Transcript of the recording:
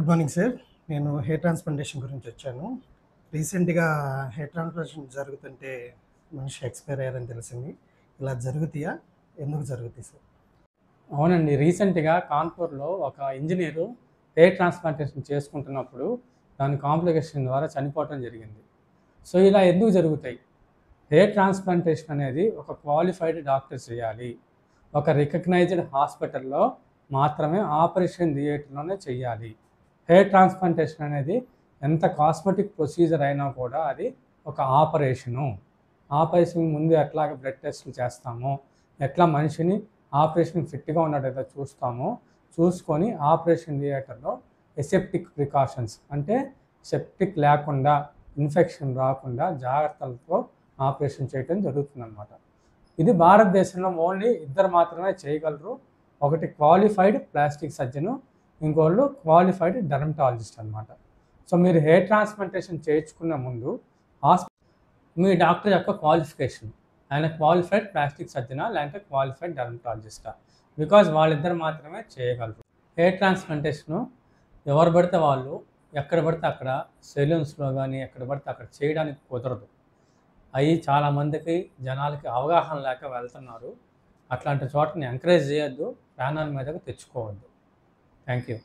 Good morning sir. నేను hair transplantation గురించి వచ్చాను. రీసెంట్‌గా హెయిర్ ట్రాన్స్‌ప్లాంటేషన్ జరుగుతుంటే మనిషి ఎక్స్‌పైర్ అయ్యారని తెలిసింది. ఇలా జరుగుతాయా? ఎందుకు జరుగుతాయి సార్? అవునండి. రీసెంట్‌గా కాన్పూర్‌లో ఒక ఇంజినీరు హెయిర్ ట్రాన్స్‌ప్లాంటేషన్ చేసుకుంటున్నప్పుడు దాని కాంప్లికేషన్ ద్వారా చనిపోవటం జరిగింది. సో, ఇలా ఎందుకు జరుగుతాయి? హెయిర్ ట్రాన్స్‌ప్లాంటేషన్ అనేది ఒక క్వాలిఫైడ్ డాక్టర్ చేయాలి. ఒక రికగ్నైజ్డ్ హాస్పిటల్‌లో మాత్రమే ఆపరేషన్ థియేటర్‌లోనే చేయాలి. హెయిర్ ట్రాన్స్‌ప్లాంటేషన్ అనేది ఎంత కాస్మెటిక్ ప్రొసీజర్ అయినా కూడా అది ఒక ఆపరేషను. ఆపరేషన్ ముందు ఎట్లాగ బ్లడ్ టెస్ట్‌లు చేస్తామో, ఎట్లా మనిషిని ఆపరేషన్‌కి ఫిట్‌గా ఉన్నాడో లేదో చూస్తామో, చూసుకొని ఆపరేషన్ థియేటర్‌లో ఎసెప్టిక్ ప్రికాషన్స్ అంటే సెప్టిక్ లేకుండా, ఇన్ఫెక్షన్ రాకుండా జాగ్రత్తలతో ఆపరేషన్ చేయటం జరుగుతుందనమాట. ఇది భారతదేశంలో ఓన్లీ ఇద్దరు మాత్రమే చేయగలరు. ఒకటి క్వాలిఫైడ్ ప్లాస్టిక్ సర్జను, ఇంకోళ్ళు క్వాలిఫైడ్ డెర్మటాలజిస్ట్ అనమాట. సో, మీరు హెయిర్ ట్రాన్స్‌ప్లాంటేషన్ చేయించుకునే ముందు మీ డాక్టర్ యొక్క క్వాలిఫికేషన్. ఆయన క్వాలిఫైడ్ ప్లాస్టిక్ సర్జనా లేదంటే క్వాలిఫైడ్ డెర్మటాలజిస్టా? బికాజ్ వాళ్ళిద్దరు మాత్రమే చేయగలరు. హెయిర్ ట్రాన్స్‌ప్లాంటేషను ఎవరు పడితే వాళ్ళు, ఎక్కడ పడితే అక్కడ సెలూన్స్‌లో గానీ, ఎక్కడ పడితే అక్కడ చేయడానికి కుదరదు. అయి చాలామందికి జనాలకి అవగాహన లేక వెళ్తున్నారు. అట్లాంటి చోటని ఎంకరేజ్ చేయొద్దు. ప్రాణాల మీదకి తెచ్చుకోవద్దు. Thank you.